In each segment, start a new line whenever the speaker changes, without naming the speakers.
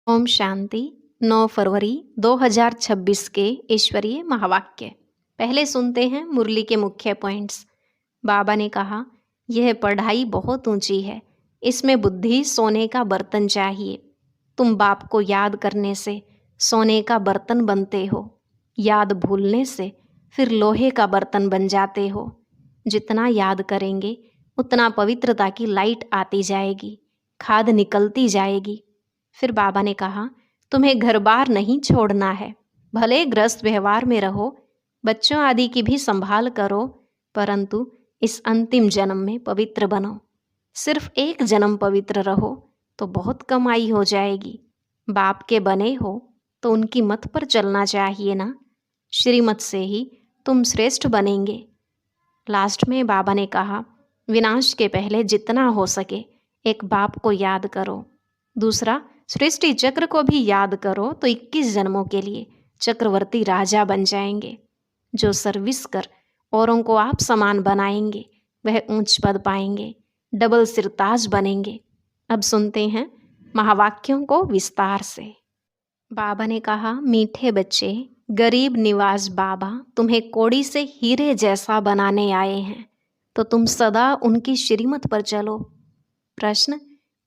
ओम शांति। 9 फरवरी 2026 के ईश्वरीय महावाक्य। पहले सुनते हैं मुरली के मुख्य पॉइंट्स। बाबा ने कहा, यह पढ़ाई बहुत ऊंची है, इसमें बुद्धि सोने का बर्तन चाहिए। तुम बाप को याद करने से सोने का बर्तन बनते हो, याद भूलने से फिर लोहे का बर्तन बन जाते हो। जितना याद करेंगे उतना पवित्रता की लाइट आती जाएगी, खाद निकलती जाएगी। फिर बाबा ने कहा, तुम्हें घर बार नहीं छोड़ना है, भले ग्रस्त व्यवहार में रहो, बच्चों आदि की भी संभाल करो, परंतु इस अंतिम जन्म में पवित्र बनो। सिर्फ एक जन्म पवित्र रहो तो बहुत कमाई हो जाएगी। बाप के बने हो तो उनकी मत पर चलना चाहिए ना, श्रीमत से ही तुम श्रेष्ठ बनेंगे। लास्ट में बाबा ने कहा, विनाश के पहले जितना हो सके एक बाप को याद करो। दूसरा, सृष्टि चक्र को भी याद करो तो 21 जन्मों के लिए चक्रवर्ती राजा बन जाएंगे। जो सर्विस कर औरों को आप समान बनाएंगे वह ऊंच पद पाएंगे, डबल सिरताज बनेंगे। अब सुनते हैं महावाक्यों को विस्तार से। बाबा ने कहा, मीठे बच्चे, गरीब निवाज बाबा तुम्हें कोड़ी से हीरे जैसा बनाने आए हैं, तो तुम सदा उनकी श्रीमत पर चलो। प्रश्न,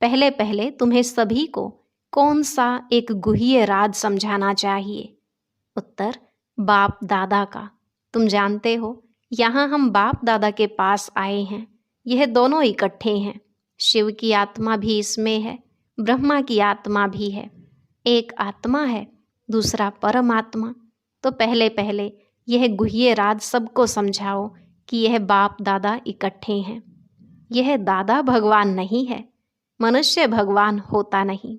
पहले पहले तुम्हें सभी को कौन सा एक गुह्य राज समझाना चाहिए? उत्तर, बाप दादा का। तुम जानते हो, यहाँ हम बाप दादा के पास आए हैं, यह दोनों इकट्ठे हैं। शिव की आत्मा भी इसमें है, ब्रह्मा की आत्मा भी है। एक आत्मा है, दूसरा परमात्मा। तो पहले पहले यह गुह्य राज सबको समझाओ कि यह बाप दादा इकट्ठे हैं। यह दादा भगवान नहीं है, मनुष्य भगवान होता नहीं।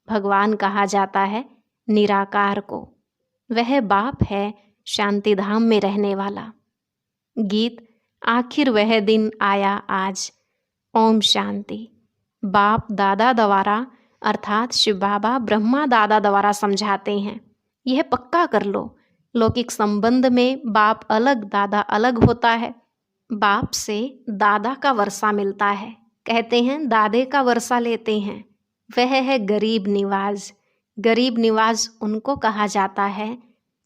भगवान कहा जाता है निराकार को। वह बाप है शांति धाम में रहने वाला। गीत, आखिर वह दिन आया आज। ओम शांति। बाप दादा द्वारा अर्थात शिव बाबा ब्रह्मा दादा द्वारा समझाते हैं। यह पक्का कर लो, लौकिक संबंध में बाप अलग दादा अलग होता है। बाप से दादा का वर्षा मिलता है, कहते हैं दादे का वर्षा लेते हैं। वह है गरीब निवाज। गरीब निवाज उनको कहा जाता है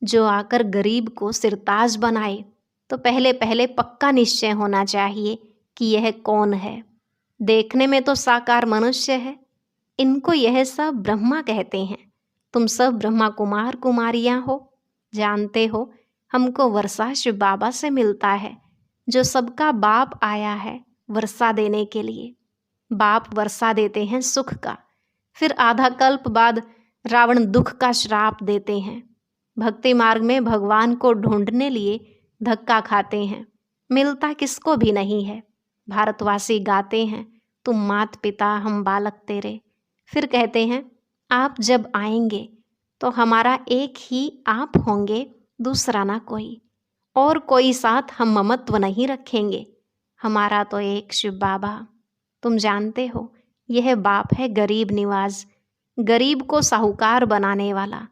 जो आकर गरीब को सिरताज बनाए। तो पहले पहले पक्का निश्चय होना चाहिए कि यह कौन है। देखने में तो साकार मनुष्य है, इनको यह सब ब्रह्मा कहते हैं। तुम सब ब्रह्मा कुमार कुमारियां हो। जानते हो, हमको वर्षा शिव बाबा से मिलता है, जो सबका बाप आया है वर्षा देने के लिए। बाप वर्षा देते हैं सुख का, फिर आधा कल्प बाद रावण दुख का श्राप देते हैं। भक्ति मार्ग में भगवान को ढूंढने लिए धक्का खाते हैं, मिलता किसको भी नहीं है। भारतवासी गाते हैं, तुम मात पिता हम बालक तेरे। फिर कहते हैं, आप जब आएंगे तो हमारा एक ही आप होंगे, दूसरा ना कोई। और कोई साथ हम ममत्व नहीं रखेंगे, हमारा तो एक शिव बाबा। तुम जानते हो, यह बाप है गरीब निवाज। गरीब को साहूकार बनाने वाला,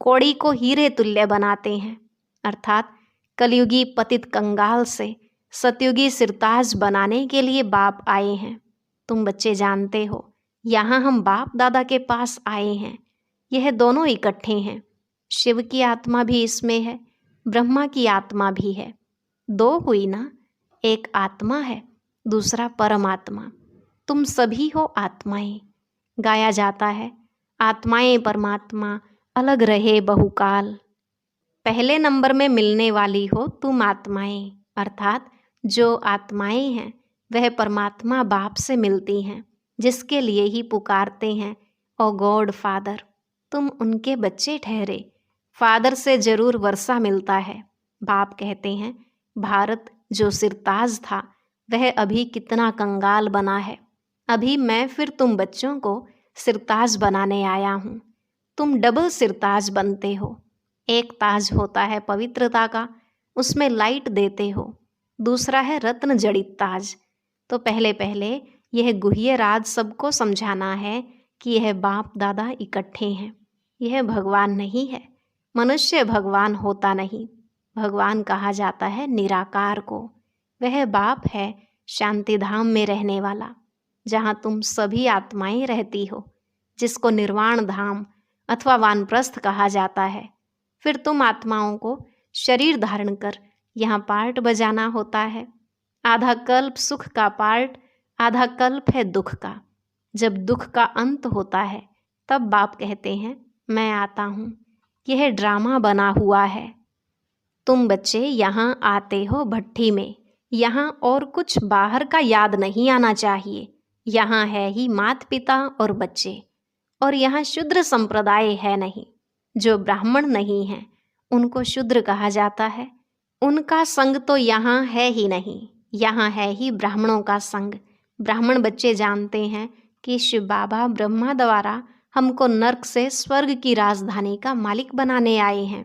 कौड़ी को हीरे तुल्य बनाते हैं। अर्थात कलयुगी पतित कंगाल से सतयुगी सिरताज बनाने के लिए बाप आए हैं। तुम बच्चे जानते हो, यहाँ हम बाप दादा के पास आए हैं। यह दोनों इकट्ठे हैं। शिव की आत्मा भी इसमें है, ब्रह्मा की आत्मा भी है। दो हुई ना, एक आत्मा है, दूसरा परमात्मा। तुम सभी हो आत्माएं। गाया जाता है, आत्माएं परमात्मा अलग रहे बहुकाल। पहले नंबर में मिलने वाली हो तुम आत्माएं, अर्थात जो आत्माएं हैं वह परमात्मा बाप से मिलती हैं, जिसके लिए ही पुकारते हैं, ओ गॉड फादर। तुम उनके बच्चे ठहरे। फादर से जरूर वर्षा मिलता है। बाप कहते हैं, भारत जो सिरताज था वह अभी कितना कंगाल बना है। अभी मैं फिर तुम बच्चों को सिरताज बनाने आया हूँ। तुम डबल सिरताज बनते हो। एक ताज होता है पवित्रता का, उसमें लाइट देते हो। दूसरा है रत्न जड़ित ताज। तो पहले पहले यह गुह्य राज सबको समझाना है कि यह बाप दादा इकट्ठे हैं। यह भगवान नहीं है, मनुष्य भगवान होता नहीं। भगवान कहा जाता है निराकार को। वह बाप है शांति धाम में रहने वाला, जहाँ तुम सभी आत्माएं रहती हो, जिसको निर्वाण धाम अथवा वानप्रस्थ कहा जाता है। फिर तुम आत्माओं को शरीर धारण कर यहाँ पार्ट बजाना होता है। आधा कल्प सुख का पार्ट, आधा कल्प है दुख का। जब दुख का अंत होता है तब बाप कहते हैं मैं आता हूँ, यह ड्रामा बना हुआ है। तुम बच्चे यहाँ आते हो भट्ठी में, यहाँ और कुछ बाहर का याद नहीं आना चाहिए। यहाँ है ही माता पिता और बच्चे, और यहाँ शूद्र संप्रदाय है नहीं। जो ब्राह्मण नहीं है उनको शूद्र कहा जाता है। उनका संग तो यहाँ है ही नहीं, यहाँ है ही ब्राह्मणों का संग। ब्राह्मण बच्चे जानते हैं कि शिव बाबा ब्रह्मा द्वारा हमको नर्क से स्वर्ग की राजधानी का मालिक बनाने आए हैं।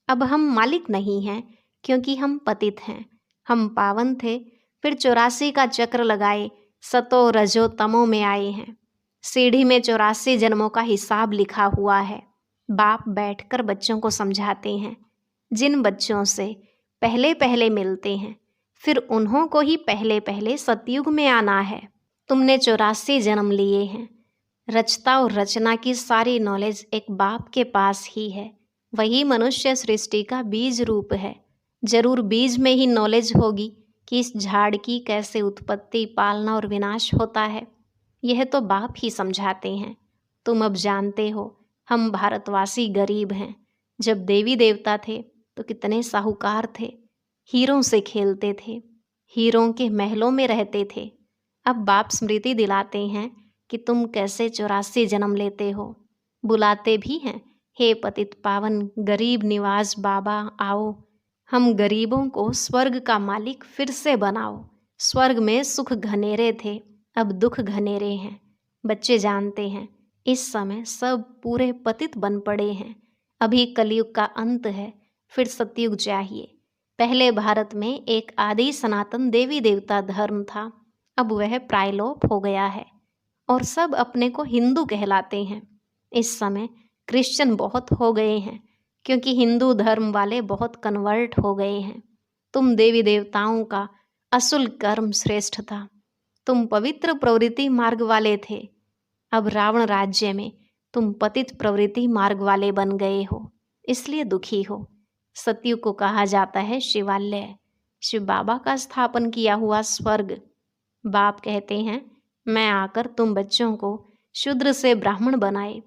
अब हम मालिक नहीं हैं क्योंकि हम पतित हैं। हम पावन थे, फिर 84 का चक्र लगाए, सतो रजो तमो में आए हैं। सीढ़ी में 84 जन्मों का हिसाब लिखा हुआ है। बाप बैठकर बच्चों को समझाते हैं। जिन बच्चों से पहले पहले मिलते हैं फिर उन्हों को ही पहले पहले सतयुग में आना है। तुमने 84 जन्म लिए हैं। रचता और रचना की सारी नॉलेज एक बाप के पास ही है। वही मनुष्य सृष्टि का बीज रूप है। जरूर बीज में ही नॉलेज होगी कि इस झाड़ की कैसे उत्पत्ति, पालना और विनाश होता है। यह तो बाप ही समझाते हैं। तुम अब जानते हो हम भारतवासी गरीब हैं। जब देवी देवता थे तो कितने साहूकार थे, हीरों से खेलते थे, हीरों के महलों में रहते थे। अब बाप स्मृति दिलाते हैं कि तुम कैसे 84 जन्म लेते हो। बुलाते भी हैं, हे पतित पावन गरीब निवास बाबा आओ, हम गरीबों को स्वर्ग का मालिक फिर से बनाओ। स्वर्ग में सुख घनेरे थे, अब दुख घनेरे हैं। बच्चे जानते हैं इस समय सब पूरे पतित बन पड़े हैं। अभी कलयुग का अंत है, फिर सतयुग चाहिए। पहले भारत में एक आदि सनातन देवी देवता धर्म था, अब वह प्रायलोप हो गया है और सब अपने को हिंदू कहलाते हैं। इस समय क्रिश्चियन बहुत हो गए हैं क्योंकि हिंदू धर्म वाले बहुत कन्वर्ट हो गए हैं। तुम देवी देवताओं का असुल कर्म श्रेष्ठ था, तुम पवित्र प्रवृत्ति मार्ग वाले थे। अब रावण राज्य में तुम पतित प्रवृत्ति मार्ग वाले बन गए हो, इसलिए दुखी हो। सतयुग को कहा जाता है शिवालय, शिव बाबा का स्थापन किया हुआ स्वर्ग। बाप कहते हैं मैं आकर तुम बच्चों को शूद्र से ब्राह्मण बनाए,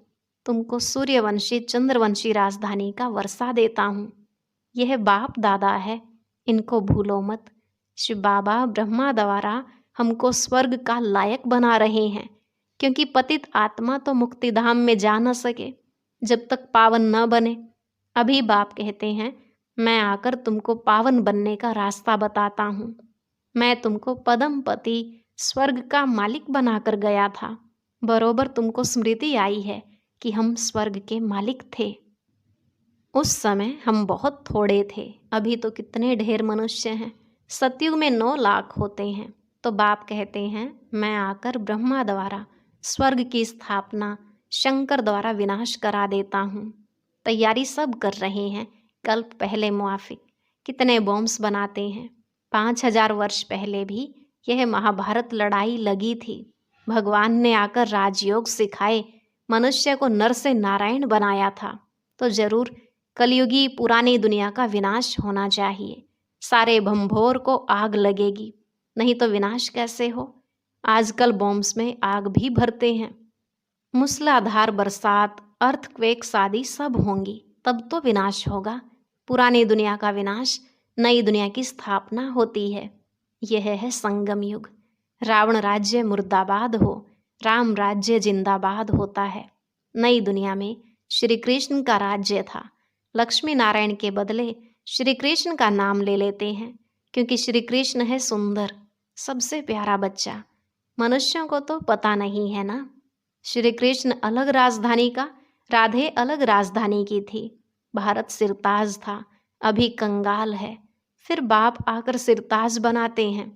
तुमको सूर्यवंशी चंद्रवंशी राजधानी का वर्षा देता हूँ। यह बाप दादा है, इनको भूलो मत। शिव बाबा ब्रह्मा द्वारा हमको स्वर्ग का लायक बना रहे हैं, क्योंकि पतित आत्मा तो मुक्तिधाम में जा न सके जब तक पावन न बने। अभी बाप कहते हैं मैं आकर तुमको पावन बनने का रास्ता बताता हूँ। मैं तुमको पदमपति स्वर्ग का मालिक बनाकर गया था। बरोबर तुमको स्मृति आई है कि हम स्वर्ग के मालिक थे। उस समय हम बहुत थोड़े थे, अभी तो कितने ढेर मनुष्य हैं। सतयुग में 9 लाख होते हैं। तो बाप कहते हैं मैं आकर ब्रह्मा द्वारा स्वर्ग की स्थापना, शंकर द्वारा विनाश करा देता हूँ। तैयारी सब कर रहे हैं कल्प पहले मुआफिक। कितने बॉम्ब्स बनाते हैं। 5000 वर्ष पहले भी यह महाभारत लड़ाई लगी थी। भगवान ने आकर राजयोग सिखाए, मनुष्य को नर से नारायण बनाया था। तो जरूर कलयुगी पुरानी दुनिया का विनाश होना चाहिए। सारे भंभोर को आग लगेगी, नहीं तो विनाश कैसे हो। आजकल बॉम्ब्स में आग भी भरते हैं। मूसलाधार बरसात, अर्थक्वेक्स आदि सब होंगी, तब तो विनाश होगा। पुरानी दुनिया का विनाश, नई दुनिया की स्थापना होती है। यह है संगम युग। रावण राज्य मुर्दाबाद हो, राम राज्य जिंदाबाद होता है। नई दुनिया में श्री कृष्ण का राज्य था। लक्ष्मी नारायण के बदले श्री कृष्ण का नाम ले लेते हैं, क्योंकि श्री कृष्ण है सुंदर, सबसे प्यारा बच्चा। मनुष्यों को तो पता नहीं है ना। श्री कृष्ण अलग राजधानी का, राधे अलग राजधानी की थी। भारत सिरताज था, अभी कंगाल है। फिर बाप आकर सिरताज बनाते हैं।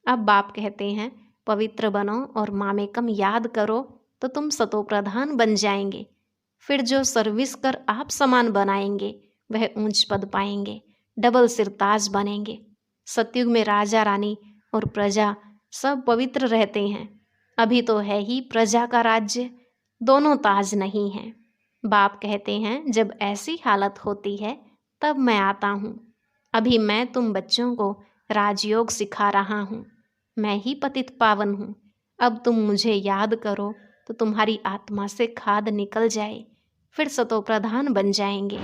अब बाप कहते हैं पवित्र बनो और मामेकम याद करो तो तुम सतोप्रधान बन जाएंगे। फिर जो सर्विस कर आप समान बनाएंगे वह ऊंच पद पाएंगे, डबल सिरताज बनेंगे। सतयुग में राजा रानी और प्रजा सब पवित्र रहते हैं। अभी तो है ही प्रजा का राज्य, दोनों ताज नहीं हैं। बाप कहते हैं, जब ऐसी हालत होती है तब मैं आता हूँ। अभी मैं तुम बच्चों को राजयोग सिखा रहा हूँ। मैं ही पतित पावन हूँ। अब तुम मुझे याद करो तो तुम्हारी आत्मा से खाद निकल जाए, फिर सतो प्रधान बन जाएंगे।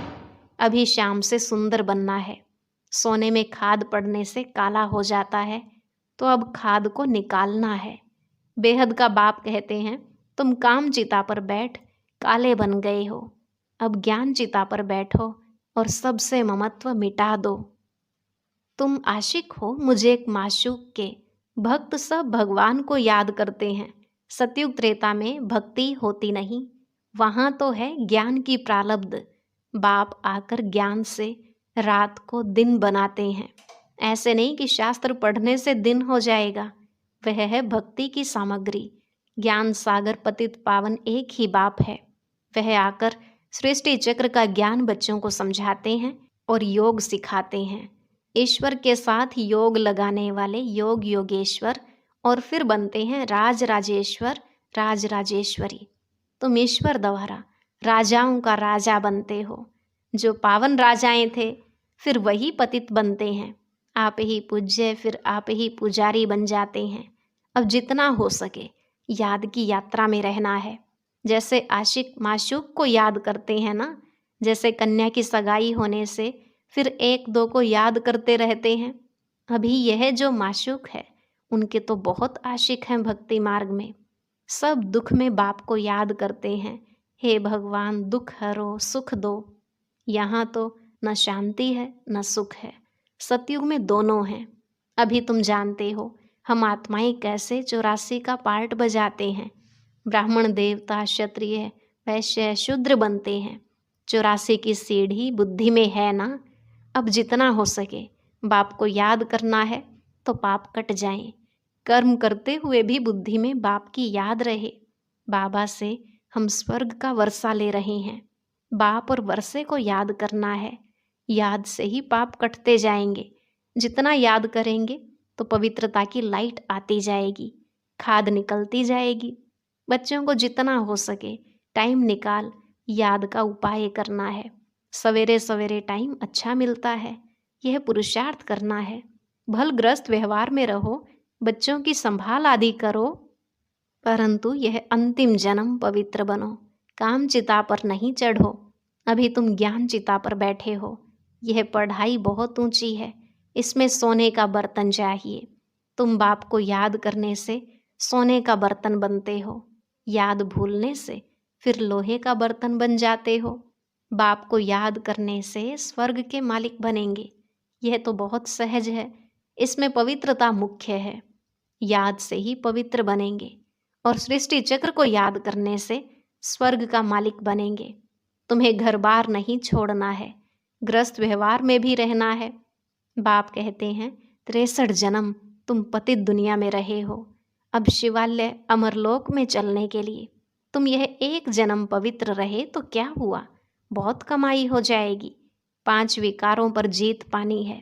अभी शाम से सुंदर बनना है। सोने में खाद पड़ने से काला हो जाता है, तो अब खाद को निकालना है। बेहद का बाप कहते हैं, तुम काम चिता पर बैठ काले बन गए हो। अब ज्ञान चिता पर बैठो और सबसे ममत्व मिटा दो। तुम आशिक हो मुझे एक माशूक के। भक्त सब भगवान को याद करते हैं। सतयुग त्रेता में भक्ति होती नहीं, वहां तो है ज्ञान की प्रालब्ध। बाप आकर ज्ञान से रात को दिन बनाते हैं। ऐसे नहीं कि शास्त्र पढ़ने से दिन हो जाएगा। वह है भक्ति की सामग्री। ज्ञान सागर पतित पावन एक ही बाप है। वह आकर सृष्टि चक्र का ज्ञान बच्चों को समझाते हैं और योग सिखाते हैं। ईश्वर के साथ योग लगाने वाले योग योगेश्वर और फिर बनते हैं राज राजेश्वर, राज राजेश्वरी। तुम ईश्वर द्वारा राजाओं का राजा बनते हो। जो पावन राजाएं थे फिर वही पतित बनते हैं। आप ही पूज्य फिर आप ही पुजारी बन जाते हैं। अब जितना हो सके याद की यात्रा में रहना है। जैसे आशिक माशूक को याद करते हैं ना, जैसे कन्या की सगाई होने से फिर एक दो को याद करते रहते हैं। अभी यह जो माशूक है उनके तो बहुत आशिक हैं भक्ति मार्ग में। सब दुख में बाप को याद करते हैं, हे भगवान दुख हरो सुख दो। यहाँ तो न शांति है न सुख है, सतयुग में दोनों हैं। अभी तुम जानते हो हम आत्माएं कैसे 84 का पार्ट बजाते हैं। ब्राह्मण देवता क्षत्रिय वैश्य शूद्र बनते हैं। 84 की सीढ़ी बुद्धि में है ना। अब जितना हो सके बाप को याद करना है तो पाप कट जाएं। कर्म करते हुए भी बुद्धि में बाप की याद रहे। बाबा से हम स्वर्ग का वर्षा ले रहे हैं। बाप और वर्षे को याद करना है। याद से ही पाप कटते जाएंगे। जितना याद करेंगे तो पवित्रता की लाइट आती जाएगी, खाद निकलती जाएगी। बच्चों को जितना हो सके टाइम निकाल याद का उपाय करना है। सवेरे सवेरे टाइम अच्छा मिलता है, यह पुरुषार्थ करना है। भलग्रस्त व्यवहार में रहो, बच्चों की संभाल आदि करो, परंतु यह अंतिम जन्म पवित्र बनो। काम चिता पर नहीं चढ़ो। अभी तुम ज्ञान चिता पर बैठे हो। यह पढ़ाई बहुत ऊंची है, इसमें सोने का बर्तन चाहिए। तुम बाप को याद करने से सोने का बर्तन बनते हो। याद भूलने से फिर लोहे का बर्तन बन जाते हो। बाप को याद करने से स्वर्ग के मालिक बनेंगे। यह तो बहुत सहज है, इसमें पवित्रता मुख्य है। याद से ही पवित्र बनेंगे और सृष्टि चक्र को याद करने से स्वर्ग का मालिक बनेंगे। तुम्हें घर बार नहीं छोड़ना है, ग्रस्त व्यवहार में भी रहना है। बाप कहते हैं 63 जन्म तुम पतित दुनिया में रहे हो। अब शिवालय अमरलोक में चलने के लिए तुम यह एक जन्म पवित्र रहे तो क्या हुआ, बहुत कमाई हो जाएगी। 5 विकारों पर जीत पानी है,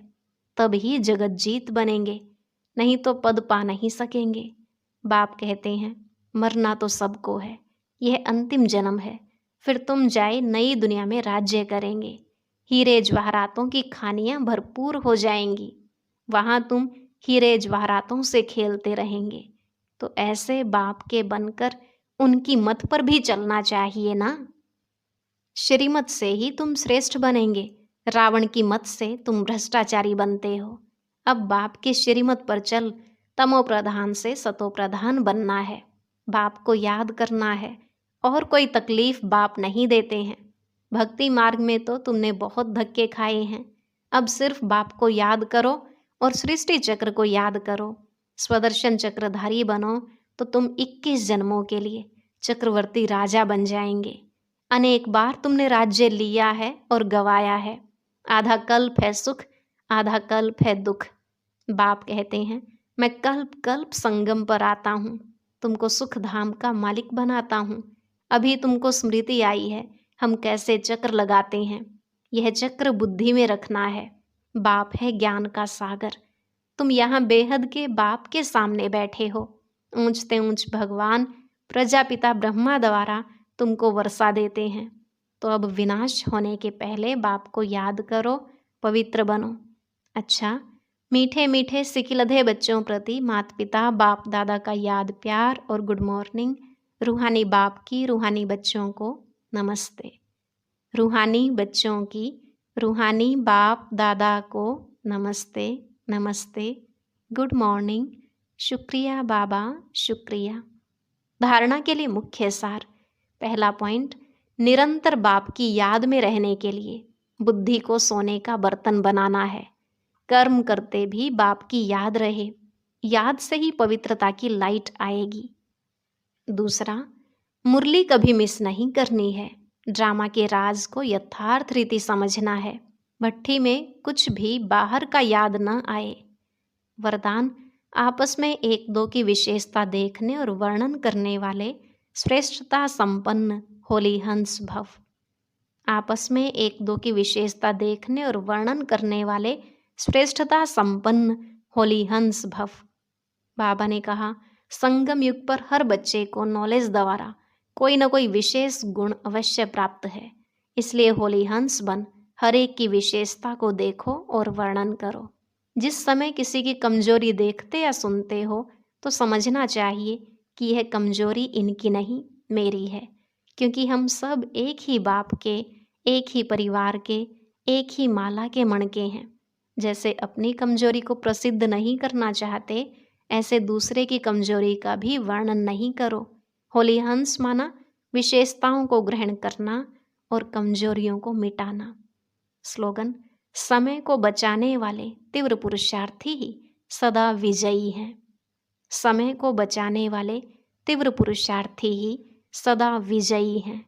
तब ही जगत जीत बनेंगे, नहीं तो पद पा नहीं सकेंगे। बाप कहते हैं मरना तो सबको है, यह अंतिम जन्म है। फिर तुम जाए नई दुनिया में राज्य करेंगे। हीरे जवाहरातों की खानियां भरपूर हो जाएंगी। वहां तुम हीरे जवाहरातों से खेलते रहेंगे। तो ऐसे बाप के बनकर उनकी मत पर भी चलना चाहिए ना। श्रीमत से ही तुम श्रेष्ठ बनेंगे, रावण की मत से तुम भ्रष्टाचारी बनते हो। अब बाप के श्रीमत पर चल, तमो प्रधान से सतो प्रधान बनना है। बाप को याद करना है, और कोई तकलीफ बाप नहीं देते हैं। भक्ति मार्ग में तो तुमने बहुत धक्के खाए हैं। अब सिर्फ बाप को याद करो और सृष्टि चक्र को याद करो। स्वदर्शन चक्रधारी बनो तो तुम 21 जन्मों के लिए चक्रवर्ती राजा बन जाएंगे। अनेक बार तुमने राज्य लिया है और गवाया है। आधा कल्प है सुख, आधा कल्प है दुख। बाप कहते हैं मैं कल्प कल्प संगम पर आता हूँ, तुमको सुख धाम का मालिक बनाता हूँ। अभी तुमको स्मृति आई है हम कैसे चक्र लगाते हैं। यह चक्र बुद्धि में रखना है। बाप है ज्ञान का सागर। तुम यहाँ बेहद के बाप के सामने बैठे हो। ऊंचते ऊंच भगवान प्रजापिता ब्रह्मा द्वारा तुमको वर्षा देते हैं। तो अब विनाश होने के पहले बाप को याद करो, पवित्र बनो। अच्छा, मीठे मीठे सिकिलधे बच्चों प्रति माता पिता बाप दादा का याद प्यार और गुड मॉर्निंग। रूहानी बाप की रूहानी बच्चों को नमस्ते। रूहानी बच्चों की रूहानी बाप दादा को नमस्ते नमस्ते, गुड मॉर्निंग, शुक्रिया बाबा, शुक्रिया। धारणा के लिए मुख्य सार। पहला पॉइंट, निरंतर बाप की याद में रहने के लिए बुद्धि को सोने का बर्तन बनाना है। कर्म करते भी बाप की याद रहे, याद से ही पवित्रता की लाइट आएगी। दूसरा, मुरली कभी मिस नहीं करनी है। ड्रामा के राज को यथार्थ रीति समझना है। भट्ठी में कुछ भी बाहर का याद न आए। वरदान, आपस में एक दो की विशेषता देखने और वर्णन करने वाले श्रेष्ठता संपन्न होली हंस भव। आपस में एक दो की विशेषता देखने और वर्णन करने वाले श्रेष्ठता संपन्न होली हंस भव। बाबा ने कहा, संगम युग पर हर बच्चे को नॉलेज द्वारा कोई न कोई विशेष गुण अवश्य प्राप्त है। इसलिए होली हंस बन हर एक की विशेषता को देखो और वर्णन करो। जिस समय किसी की कमजोरी देखते या सुनते हो तो समझना चाहिए कि यह कमजोरी इनकी नहीं, मेरी है, क्योंकि हम सब एक ही बाप के, एक ही परिवार के, एक ही माला के मणके हैं। जैसे अपनी कमजोरी को प्रसिद्ध नहीं करना चाहते, ऐसे दूसरे की कमजोरी का भी वर्णन नहीं करो। होली हंस माना विशेषताओं को ग्रहण करना और कमजोरियों को मिटाना। स्लोगन, समय को बचाने वाले तीव्र पुरुषार्थी ही सदा विजयी हैं। समय को बचाने वाले तीव्र पुरुषार्थी ही सदा विजयी हैं।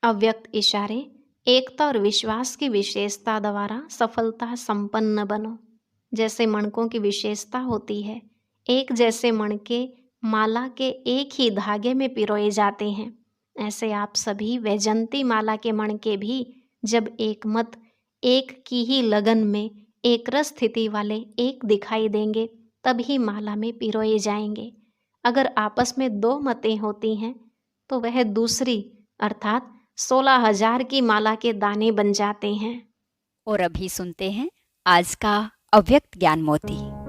अव्यक्त इशारे, एकता और विश्वास की विशेषता द्वारा सफलता संपन्न बनो। जैसे मणकों की विशेषता होती है, एक जैसे मणके माला के एक ही धागे में पिरोए जाते हैं, ऐसे आप सभी वैजंती माला के मणके भी जब एक मत, एक की ही लगन में एक रस स्थिति वाले एक दिखाई देंगे, तभी माला में पिरोए जाएंगे। अगर आपस में दो मतें होती हैं तो वह दूसरी अर्थात 16,000 की माला के दाने बन जाते हैं।
और अभी सुनते हैं आज का अव्यक्त ज्ञान मोती।